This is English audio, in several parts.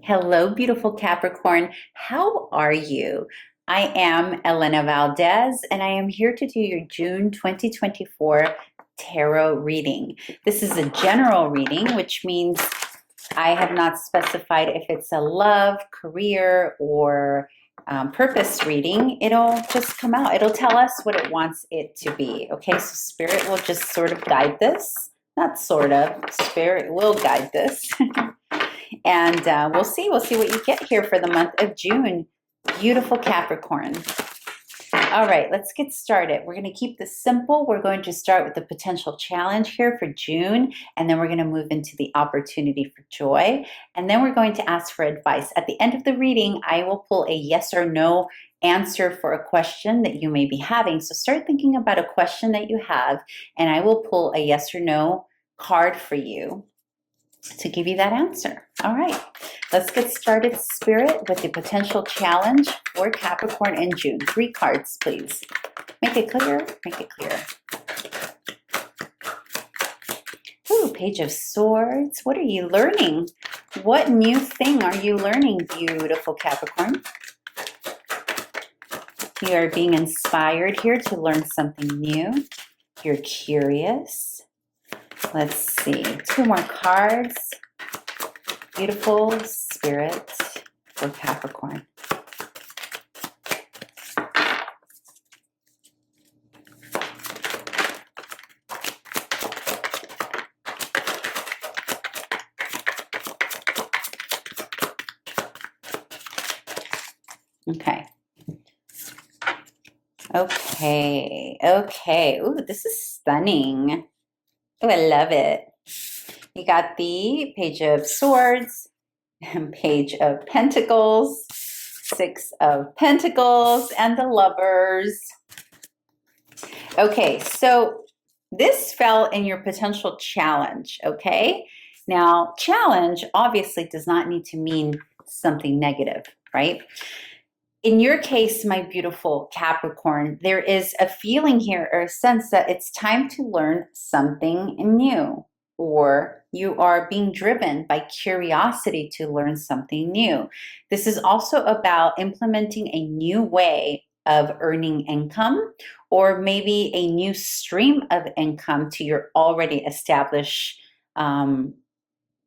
Hello, beautiful Capricorn. How are you? I am Elena Valdez, and I am here to do your June 2024 tarot reading. This is a general reading, which means I have not specified if it's a love, career, or purpose reading. It'll just come out. It'll tell us what it wants it to be. Okay, so Spirit will just sort of guide this. Not sort of. Spirit will guide this. And we'll see what you get here for the month of June. Beautiful Capricorn. All right, let's get started. We're going to keep this simple. We're going to start with the potential challenge here for June, and then we're going to move into the opportunity for joy. And then we're going to ask for advice. At the end of the reading, I will pull a yes or no answer for a question that you may be having. So start thinking about a question that you have, and I will pull a yes or no card for you to give you that answer. All right, let's get started, Spirit, with the potential challenge for Capricorn in June. 3 cards, please. Make it clear, make it clear. Ooh, Page of Swords. What are you learning? What new thing are you learning, beautiful Capricorn? You are being inspired here to learn something new. You're curious. Let's see, 2 more cards. Beautiful Spirit for Capricorn. Okay. Okay. Ooh, this is stunning. Oh, I love it. You got the Page of Swords, and Page of Pentacles, 6 of Pentacles, and the Lovers. Okay, so this fell in your potential challenge, okay? Now, challenge obviously does not need to mean something negative, right? In your case, my beautiful Capricorn, there is a feeling here or a sense that it's time to learn something new, or you are being driven by curiosity to learn something new. This is also about implementing a new way of earning income, or maybe a new stream of income to your already established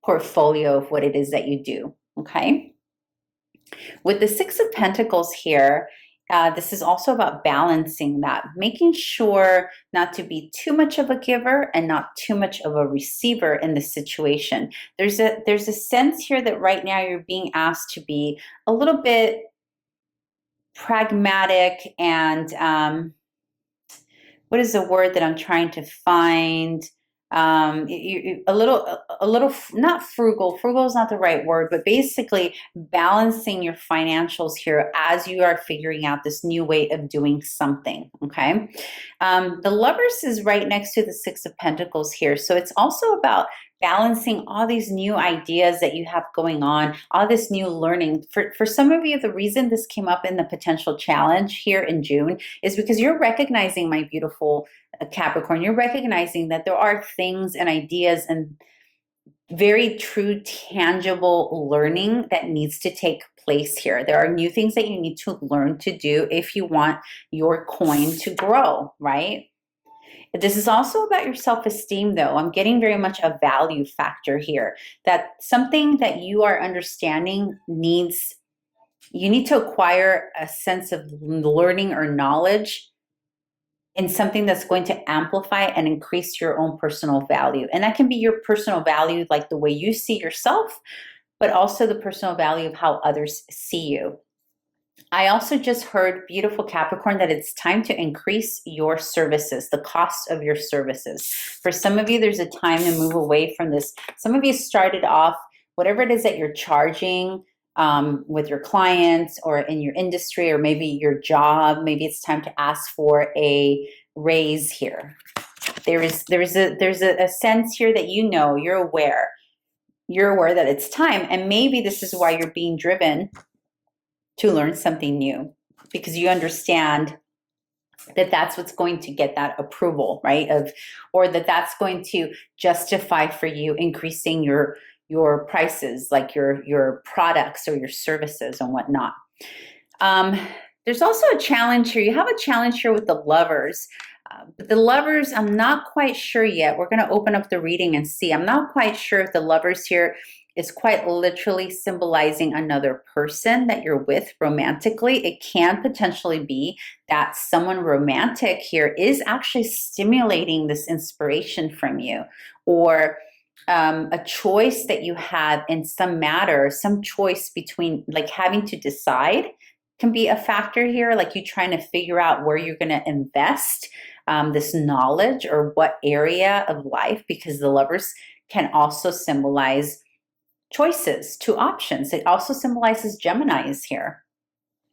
portfolio of what it is that you do, okay? With the 6 of Pentacles here, this is also about balancing that, making sure not to be too much of a giver and not too much of a receiver in the situation. There's a sense here that right now you're being asked to be a little bit pragmatic and what is the word that I'm trying to find? A little, not frugal. Frugal is not the right word, but basically balancing your financials here as you are figuring out this new way of doing something, okay? The Lovers is right next to the 6 of Pentacles here. So it's also about balancing all these new ideas that you have going on, all this new learning. For some of you, the reason this came up in the potential challenge here in June is because you're recognizing, my beautiful Capricorn, you're recognizing that there are things and ideas and very true, tangible learning that needs to take place here. There are new things that you need to learn to do if you want your coin to grow, right? This is also about your self-esteem, though. I'm getting very much a value factor here, that something that you are understanding needs, you need to acquire a sense of learning or knowledge in something that's going to amplify and increase your own personal value. And that can be your personal value, like the way you see yourself, but also the personal value of how others see you. I also just heard, beautiful Capricorn, that it's time to increase your services, the cost of your services. For some of you, there's a time to move away from this. Some of you started off, whatever it is that you're charging with your clients or in your industry, or maybe your job, maybe it's time to ask for a raise here. There's a sense here that you're aware that it's time, and maybe this is why you're being driven to learn something new, because you understand that that's what's going to get that approval, right? Or that's going to justify for you increasing prices, like your products or your services and whatnot. There's also a challenge here. You have a challenge here with the Lovers. But the Lovers, I'm not quite sure yet. We're going to open up the reading and see. I'm not quite sure if the Lovers here is quite literally symbolizing another person that you're with romantically. It can potentially be that someone romantic here is actually stimulating this inspiration from you, or a choice that you have in some matter, some choice between, like, having to decide can be a factor here, like you trying to figure out where you're going to invest this knowledge or what area of life, because the Lovers can also symbolize choices, two options. It also symbolizes Geminis here.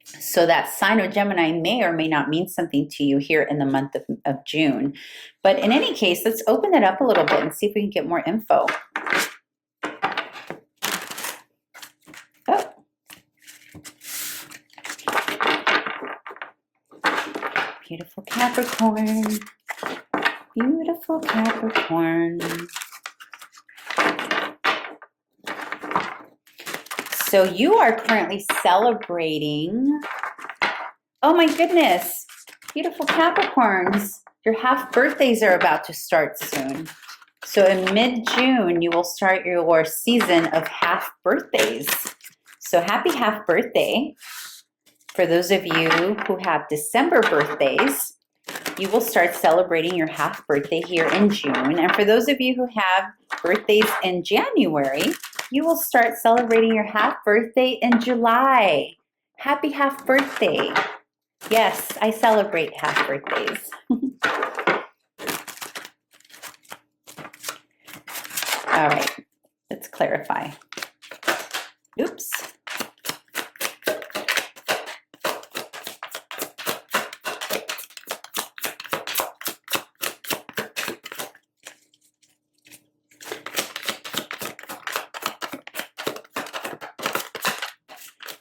So that sign of Gemini may or may not mean something to you here in the month of June. But in any case, let's open it up a little bit and see if we can get more info. Oh. Beautiful Capricorn. Beautiful Capricorn. So you are currently celebrating, oh my goodness, beautiful Capricorns. Your half birthdays are about to start soon. So in mid-June, you will start your season of half birthdays. So happy half birthday. For those of you who have December birthdays, you will start celebrating your half birthday here in June. And for those of you who have birthdays in January, you will start celebrating your half birthday in July. Happy half birthday. Yes, I celebrate half birthdays. All right, let's clarify. Oops.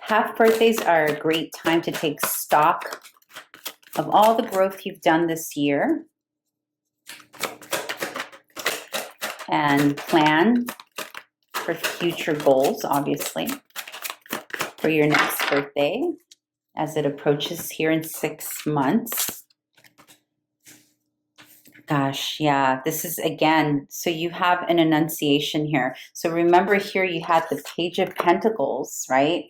Half birthdays are a great time to take stock of all the growth you've done this year and plan for future goals, obviously, for your next birthday as it approaches here in 6 months. Gosh, yeah, this is, again, so you have an Annunciation here. So remember here you had the Page of Pentacles, right?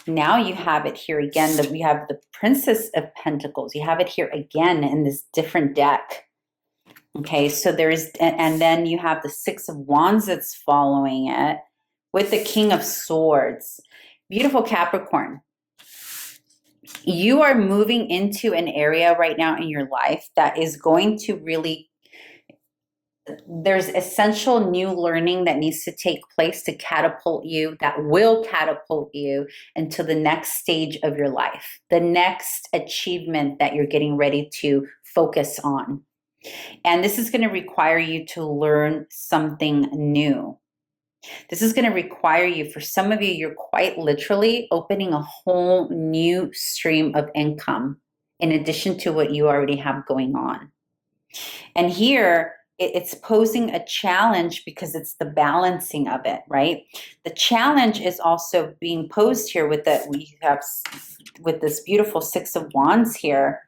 Now you have it here again, that we have the Princess of Pentacles. You have it here again in this different deck. Okay, so there's, and then you have the Six of Wands that's following it with the King of Swords. Beautiful Capricorn. You are moving into an area right now in your life that is going to really, there's essential new learning that needs to take place to catapult you, that will catapult you into the next stage of your life, the next achievement that you're getting ready to focus on. And this is going to require you to learn something new. This is going to require you, for some of you, you're quite literally opening a whole new stream of income in addition to what you already have going on. And here, it's posing a challenge because it's the balancing of it, right? The challenge is also being posed here with that we have with this beautiful Six of Wands here.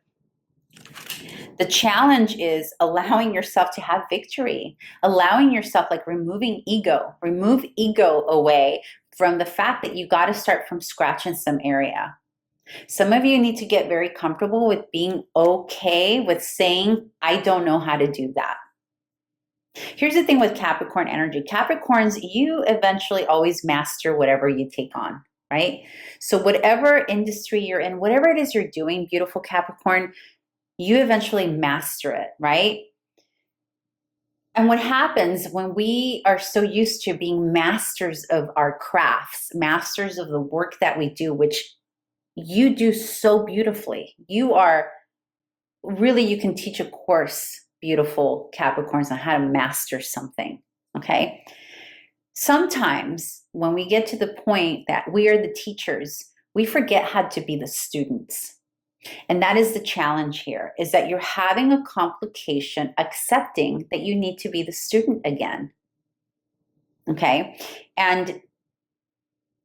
The challenge is allowing yourself to have victory, allowing yourself, like removing ego, remove ego away from the fact that you got to start from scratch in some area. Some of you need to get very comfortable with being okay with saying, I don't know how to do that. Here's the thing with Capricorn energy. Capricorns, you eventually always master whatever you take on, right? So whatever industry you're in, whatever it is you're doing, beautiful Capricorn, you eventually master it, right? And what happens when we are so used to being masters of our crafts, masters of the work that we do, which you do so beautifully. You are really, you can teach a course, beautiful Capricorns, on how to master something, okay? Sometimes when we get to the point that we are the teachers, we forget how to be the students. And that is the challenge here, is that you're having a complication accepting that you need to be the student again. Okay. And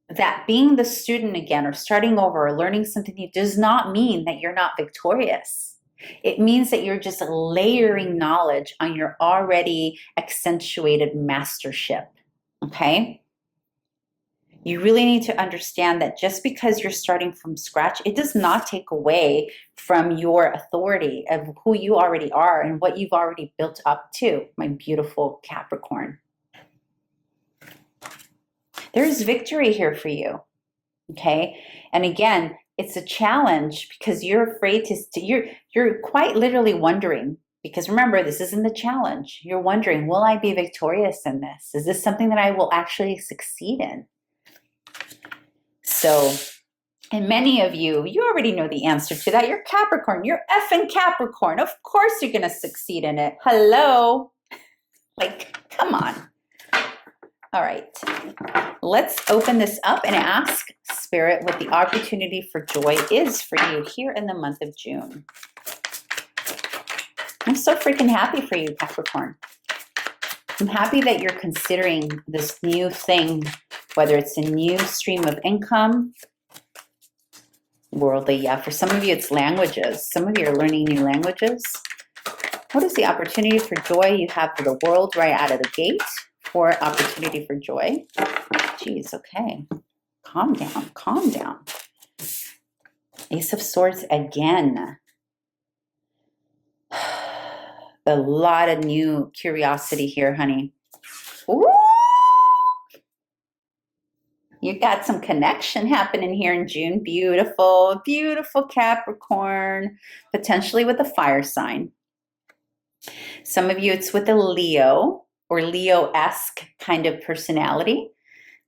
that being the student again, or starting over, or learning something new, does not mean that you're not victorious. It means that you're just layering knowledge on your already accentuated mastership. Okay. You really need to understand that just because you're starting from scratch, it does not take away from your authority of who you already are and what you've already built up to, my beautiful Capricorn. There's victory here for you, okay? And again, it's a challenge because you're afraid you're quite literally wondering, because remember, this isn't the challenge. You're wondering, will I be victorious in this? Is this something that I will actually succeed in? So, and many of you already know the answer to that. You're Capricorn. You're effing Capricorn. Of course you're going to succeed in it. Hello? Like, come on. All right. Let's open this up and ask Spirit what the opportunity for joy is for you here in the month of June. I'm so freaking happy for you, Capricorn. I'm happy that you're considering this new thing, whether it's a new stream of income, worldly, yeah. For some of you, it's languages. Some of you are learning new languages. What is the opportunity for joy you have for the world right out of the gate? For opportunity for joy. Geez, okay. Calm down, calm down. Ace of Swords again. A lot of new curiosity here, honey. Ooh! You got some connection happening here in June. Beautiful, beautiful Capricorn. Potentially with a fire sign. Some of you, it's with a Leo or Leo-esque kind of personality.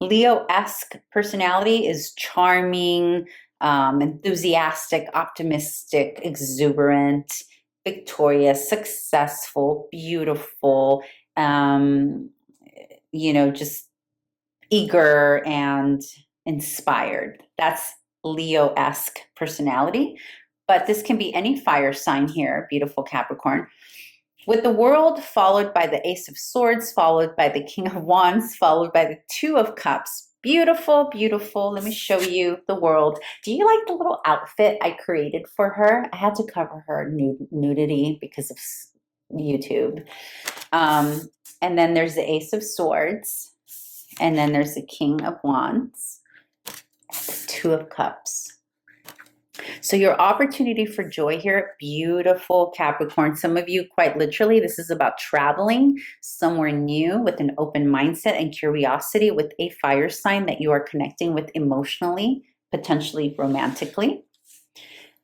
Leo-esque personality is charming, enthusiastic, optimistic, exuberant, victorious, successful, beautiful, just eager and inspired. That's Leo-esque personality. But this can be any fire sign here, beautiful Capricorn. With the World followed by the Ace of Swords, followed by the King of Wands, followed by the Two of Cups. Beautiful, beautiful. Let me show you the World. Do you like the little outfit I created for her? I had to cover her nudity because of YouTube. And then there's the Ace of Swords. And then there's the King of Wands. The Two of Cups. So your opportunity for joy here, beautiful Capricorn. Some of you, quite literally, this is about traveling somewhere new with an open mindset and curiosity with a fire sign that you are connecting with emotionally, potentially romantically.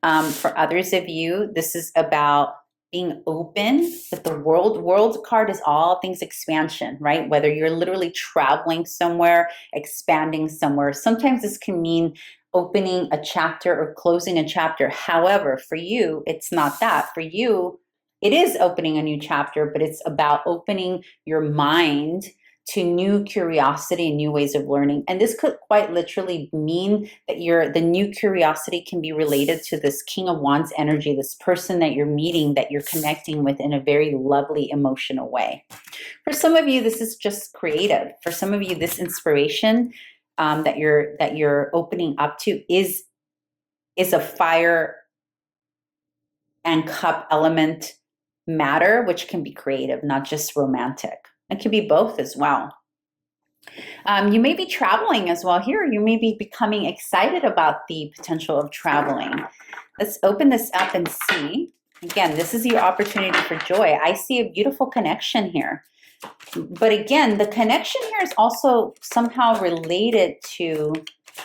For others of you, this is about being open with the World. World card is all things expansion, right? Whether you're literally traveling somewhere, expanding somewhere. Sometimes this can mean opening a chapter or closing a chapter. However, for you, it's not that. For you, it is opening a new chapter, but it's about opening your mind to new curiosity and new ways of learning. And this could quite literally mean that the new curiosity can be related to this King of Wands energy, this person that you're meeting, that you're connecting with in a very lovely, emotional way. For some of you, this is just creative. For some of you, this inspiration that you're opening up to is a fire and cup element matter, which can be creative, not just romantic. It can be both as well. You may be traveling as well here. You may be becoming excited about the potential of traveling. Let's open this up and see. Again, this is your opportunity for joy. I see a beautiful connection here. But again, the connection here is also somehow related to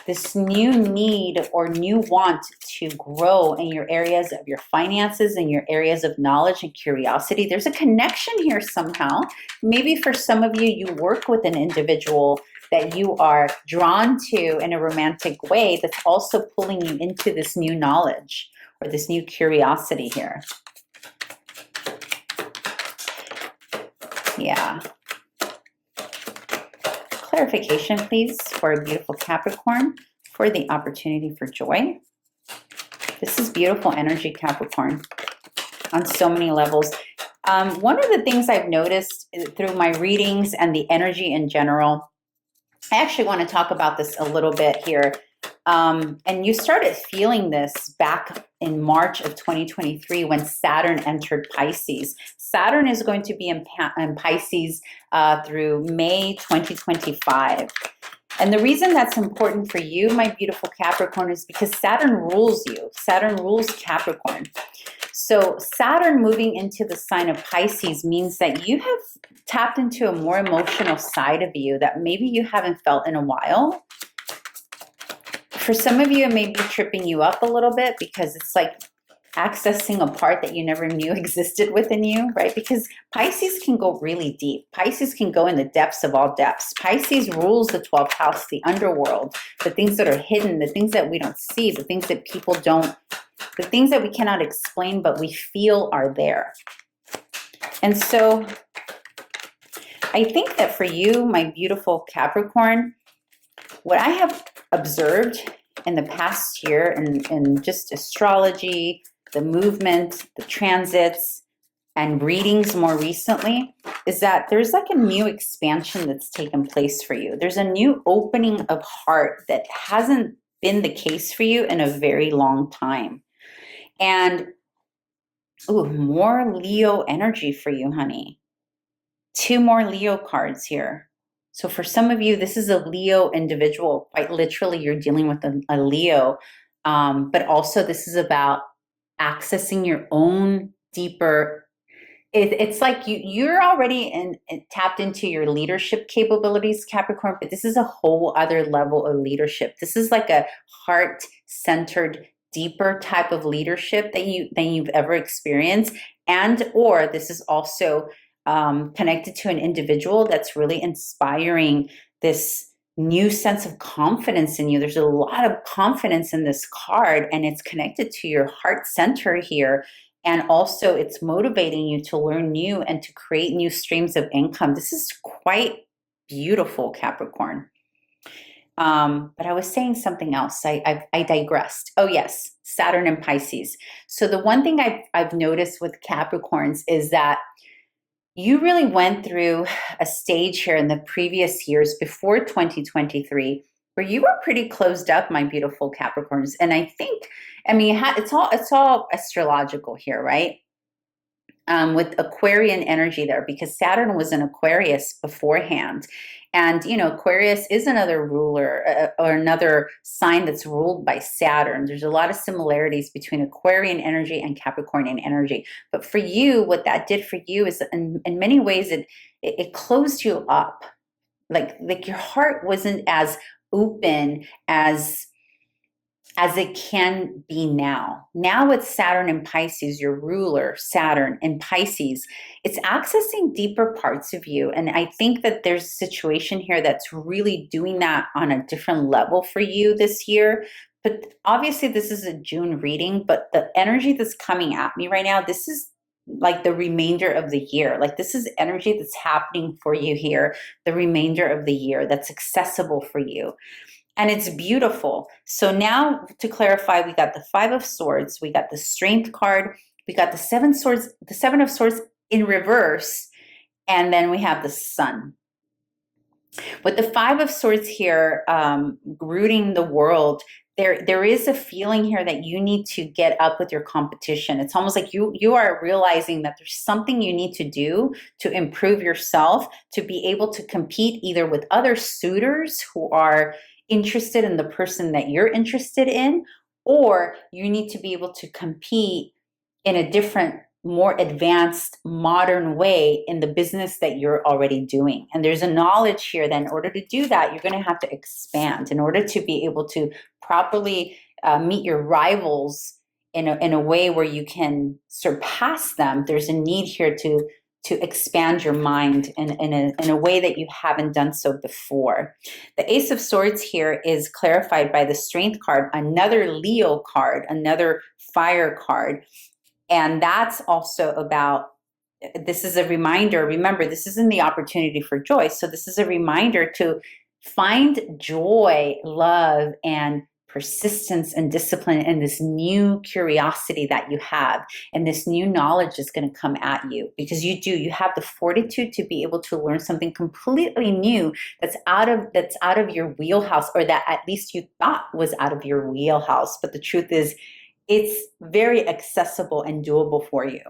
this new need or new want to grow in your areas of your finances and your areas of knowledge and curiosity. There's a connection here somehow. Maybe for some of you, you work with an individual that you are drawn to in a romantic way that's also pulling you into this new knowledge or this new curiosity here. Yeah. Clarification, please, for a beautiful Capricorn for the opportunity for joy. This is beautiful energy, Capricorn, on so many levels. One of the things I've noticed through my readings and the energy in general, I actually want to talk about this a little bit here. And you started feeling this back in March of 2023 when Saturn entered Pisces. Saturn is going to be in Pisces through May 2025. And the reason that's important for you, my beautiful Capricorn, is because Saturn rules you. Saturn rules Capricorn. So Saturn moving into the sign of Pisces means that you have tapped into a more emotional side of you that maybe you haven't felt in a while. For some of you, it may be tripping you up a little bit because it's like accessing a part that you never knew existed within you, right? Because Pisces can go really deep. Pisces can go in the depths of all depths. Pisces rules the 12th house, the underworld, the things that are hidden, the things that we don't see, the things that people don't, the things that we cannot explain, but we feel are there. And so I think that for you, my beautiful Capricorn, what I have observed in the past year in just astrology, the movement, the transits, and readings more recently, is that there's like a new expansion that's taken place for you. There's a new opening of heart that hasn't been the case for you in a very long time. And ooh, more Leo energy for you, honey. 2 more Leo cards here. So for some of you, this is a Leo individual. Quite literally, you're dealing with a Leo. But also this is about accessing your own deeper. It's like you're already tapped into your leadership capabilities, Capricorn, but this is a whole other level of leadership. This is like a heart-centered, deeper type of leadership than you've ever experienced. And or this is also connected to an individual that's really inspiring this new sense of confidence in you. There's a lot of confidence in this card, and it's connected to your heart center here. And also it's motivating you to learn new and to create new streams of income. This is quite beautiful, Capricorn. But I was saying something else. I digressed. Oh yes, Saturn and Pisces. So the one thing I've noticed with Capricorns is that you really went through a stage here in the previous years before 2023 where you were pretty closed up, my beautiful Capricorns. And I think, I mean, it's all astrological here, right? With Aquarian energy there, because Saturn was in Aquarius beforehand. And, you know, Aquarius is another ruler or another sign that's ruled by Saturn. There's a lot of similarities between Aquarian energy and Capricornian energy. But for you, what that did for you is in many ways, it closed you up. Like your heart wasn't as open as it can be now. Now with Saturn and Pisces, your ruler, Saturn and Pisces, it's accessing deeper parts of you. And I think that there's a situation here that's really doing that on a different level for you this year. But obviously this is a June reading, but the energy that's coming at me right now, this is like the remainder of the year. Like this is energy that's happening for you here, the remainder of the year that's accessible for you. And it's beautiful. So now to clarify, we got the 5 of Swords, we got the Strength card, we got the 7 of Swords in reverse, and then we have the Sun. With the 5 of Swords here, rooting the world, there is a feeling here that you need to get up with your competition. It's almost like you are realizing that there's something you need to do to improve yourself, to be able to compete either with other suitors who are interested in the person that you're interested in, or you need to be able to compete in a different, more advanced, modern way in the business that you're already doing. And there's a knowledge here that in order to do that, you're going to have to expand in order to be able to properly meet your rivals in a way where you can surpass them. There's a need here to expand your mind in a way that you haven't done so before. The Ace of Swords here is clarified by the Strength card, another Leo card, another fire card. And that's also about, this is a reminder, remember, this is in the opportunity for joy. So this is a reminder to find joy, love, and persistence and discipline and this new curiosity that you have, and this new knowledge is going to come at you, because you have the fortitude to be able to learn something completely new that's out of your wheelhouse, or that at least you thought was out of your wheelhouse. But the truth is, it's very accessible and doable for you.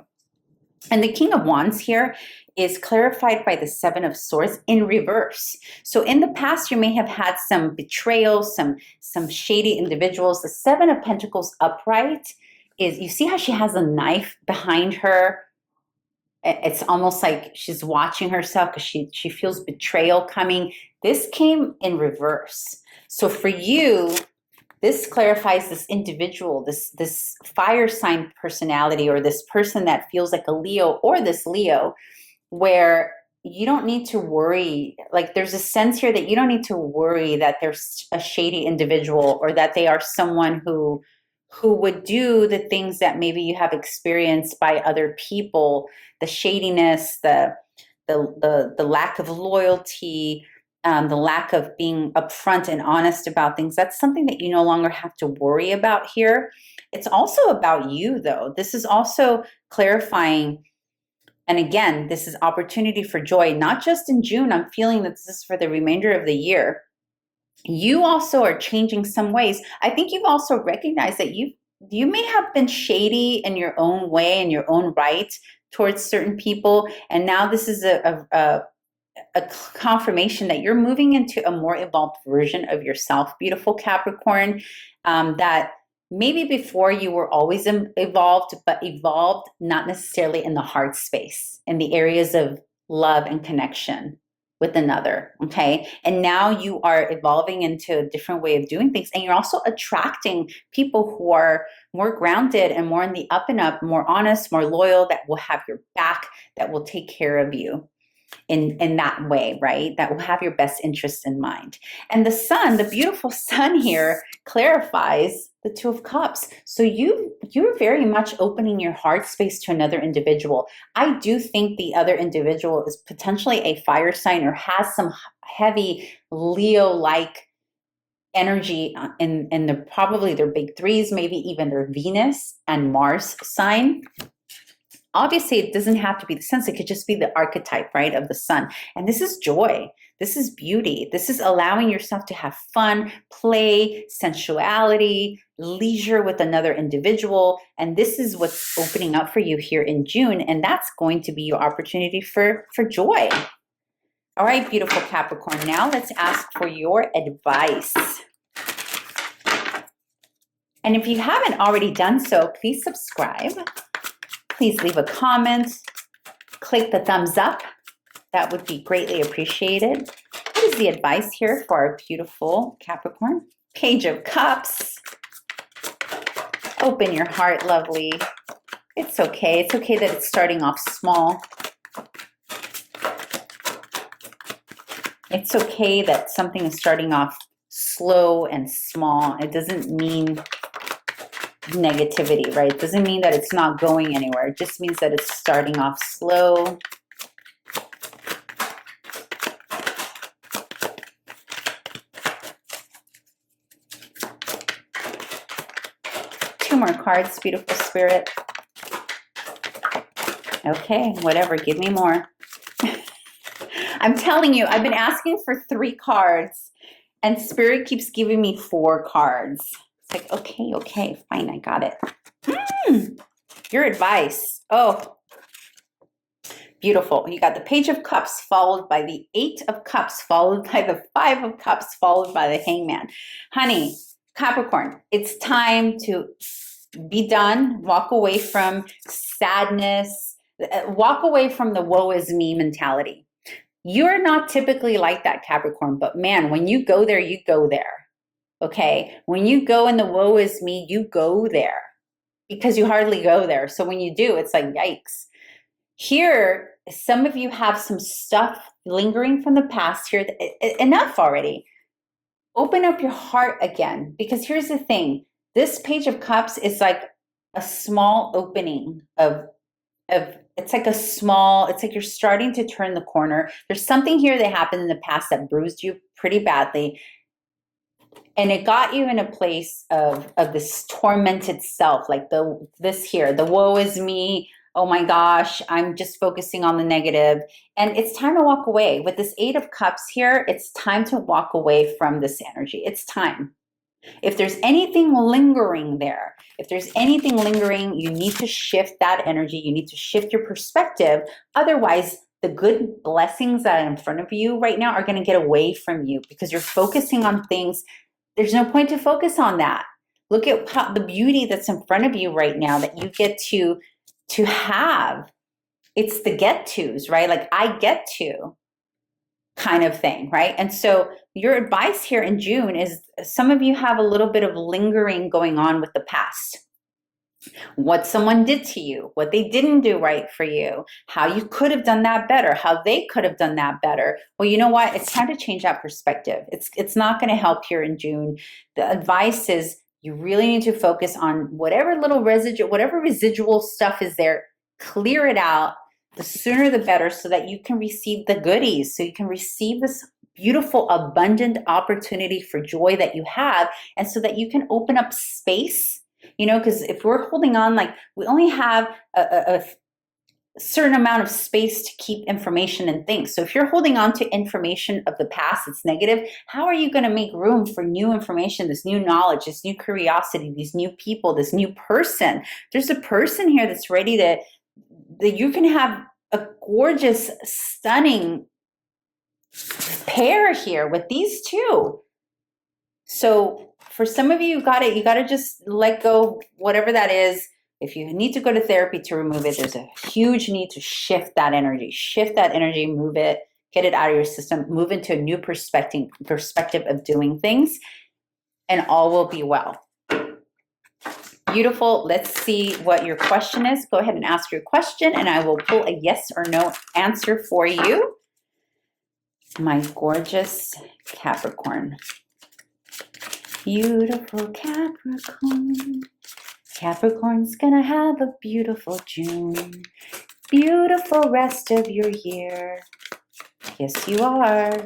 And the King of Wands here is clarified by the Seven of Swords in reverse. So in the past, you may have had some betrayal, some shady individuals. The Seven of Pentacles upright is, you see how she has a knife behind her? It's almost like she's watching herself because she feels betrayal coming. This came in reverse. So for you, this clarifies this individual, this fire sign personality, or this person that feels like a Leo, or this Leo, where you don't need to worry. Like, there's a sense here that you don't need to worry that there's a shady individual, or that they are someone who would do the things that maybe you have experienced by other people, the shadiness, the lack of loyalty, the lack of being upfront and honest about things. That's something that you no longer have to worry about here. It's also about you, though. This is also clarifying. And again, this is opportunity for joy, not just in June. I'm feeling that this is for the remainder of the year. You also are changing some ways. I think you've also recognized that you may have been shady in your own way, in your own right, towards certain people. And now this is a confirmation that you're moving into a more evolved version of yourself, beautiful Capricorn, that maybe before you were always evolved, but evolved not necessarily in the heart space, in the areas of love and connection with another, okay? And now you are evolving into a different way of doing things, and you're also attracting people who are more grounded and more in the up and up, more honest, more loyal, that will have your back, that will take care of you in that way, right? That will have your best interests in mind. And the sun, the beautiful sun here, clarifies the Two of Cups. So you're very much opening your heart space to another individual. I do think the other individual is potentially a fire sign, or has some heavy Leo-like energy in probably their big threes, maybe even their Venus and Mars sign. Obviously, it doesn't have to be the sense. It could just be the archetype, right, of the sun. And this is joy. This is beauty. This is allowing yourself to have fun, play, sensuality, leisure with another individual. And this is what's opening up for you here in June. And that's going to be your opportunity for joy. All right, beautiful Capricorn. Now let's ask for your advice. And if you haven't already done so, please subscribe. Please leave a comment, click the thumbs up. That would be greatly appreciated. What is the advice here for our beautiful Capricorn? Page of Cups. Open your heart, lovely. It's okay. It's okay that it's starting off small. It's okay that something is starting off slow and small. It doesn't mean negativity, right? It doesn't mean that it's not going anywhere. It just means that it's starting off slow. Two more cards, beautiful spirit. Okay, whatever, give me more. I'm telling you, I've been asking for 3 cards, and spirit keeps giving me 4 cards. It's like, okay, fine, I got it. Your advice. Oh, beautiful. You got the Page of Cups, followed by the 8 of Cups, followed by the 5 of Cups, followed by the Hangman. Honey, Capricorn, it's time to be done. Walk away from sadness. Walk away from the woe is me mentality. You're not typically like that, Capricorn, but man, when you go there, you go there. Okay, when you go in the woe is me, you go there, because you hardly go there. So when you do, it's like, yikes. Here, some of you have some stuff lingering from the past here. Enough already. Open up your heart again, because here's the thing. This Page of Cups is like a small opening of it's like you're starting to turn the corner. There's something here that happened in the past that bruised you pretty badly. And it got you in a place of this tormented self, like this here, the woe is me. Oh my gosh, I'm just focusing on the negative. And it's time to walk away. With this Eight of Cups here, it's time to walk away from this energy. It's time. If there's anything lingering there, if there's anything lingering, you need to shift that energy. You need to shift your perspective. Otherwise, the good blessings that are in front of you right now are going to get away from you because you're focusing on things. There's no point to focus on that. Look at the beauty that's in front of you right now that you get to have. It's the get tos, right? Like I get to kind of thing, right? And so your advice here in June is some of you have a little bit of lingering going on with the past. What someone did to you, what they didn't do right for you, how you could have done that better, how they could have done that better. Well, you know what? It's time to change that perspective. It's not going to help here in June. The advice is you really need to focus on whatever little residual stuff is there, clear it out. The sooner the better so that you can receive the goodies, so you can receive this beautiful, abundant opportunity for joy that you have, and so that you can open up space. You know, because if we're holding on, like we only have a certain amount of space to keep information and things. So if you're holding on to information of the past that's negative, how are you going to make room for new information, this new knowledge, this new curiosity, these new people, this new person? There's a person here that's ready that you can have a gorgeous, stunning pair here with these two. So for some of you, you got to just let go, whatever that is. If you need to go to therapy to remove it, there's a huge need to shift that energy, move it, get it out of your system, move into a new perspective of doing things, and all will be well. Beautiful. Let's see what your question is. Go ahead and ask your question, and I will pull a yes or no answer for you. My gorgeous Capricorn. Beautiful Capricorn. Capricorn's gonna have a beautiful June. Beautiful rest of your year. Yes, you are.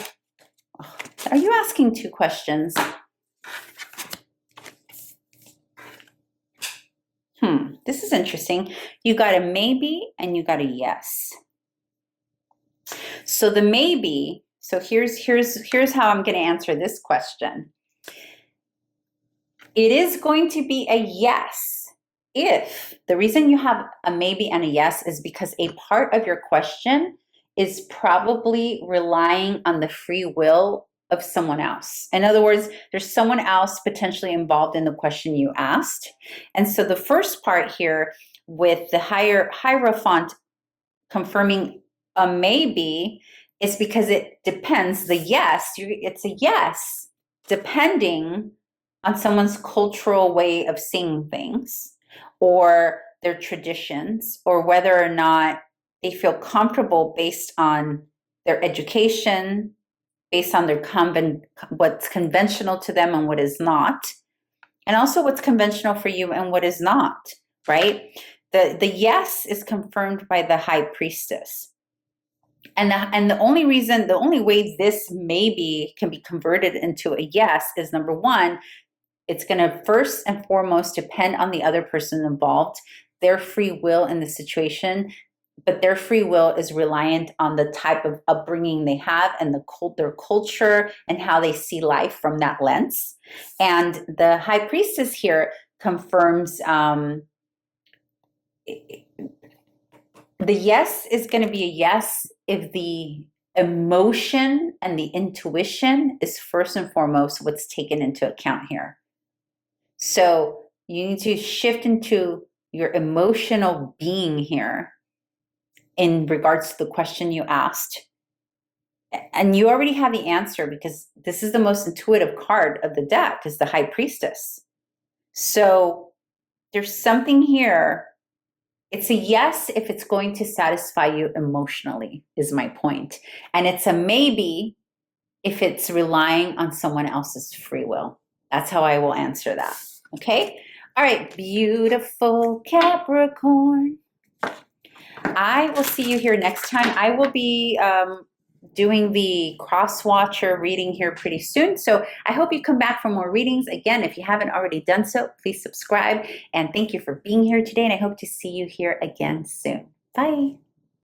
Oh, are you asking two questions? This is interesting. You got a maybe and you got a yes. So the maybe, so here's how I'm going to answer this question. It is going to be a yes if the reason you have a maybe and a yes is because a part of your question is probably relying on the free will of someone else. In other words, there's someone else potentially involved in the question you asked. And so the first part here with the Hierophant confirming a maybe is because it depends. The yes, it's a yes, depending on someone's cultural way of seeing things or their traditions or whether or not they feel comfortable based on their education, based on their what's conventional to them and what is not, and also what's conventional for you and what is not, right? The yes is confirmed by the High Priestess. And the only way this maybe can be converted into a yes is, number one, it's going to first and foremost depend on the other person involved, their free will in the situation. But their free will is reliant on the type of upbringing they have and their culture and how they see life from that lens. And the High Priestess here confirms the yes is going to be a yes if the emotion and the intuition is first and foremost what's taken into account here. So you need to shift into your emotional being here in regards to the question you asked. And you already have the answer because this is the most intuitive card of the deck, is the High Priestess. So there's something here. It's a yes if it's going to satisfy you emotionally, is my point. And it's a maybe if it's relying on someone else's free will. That's how I will answer that. Okay? All right, beautiful Capricorn. I will see you here next time. I will be doing the cross watcher reading here pretty soon. So I hope you come back for more readings. Again, if you haven't already done so, please subscribe. And thank you for being here today. And I hope to see you here again soon. Bye.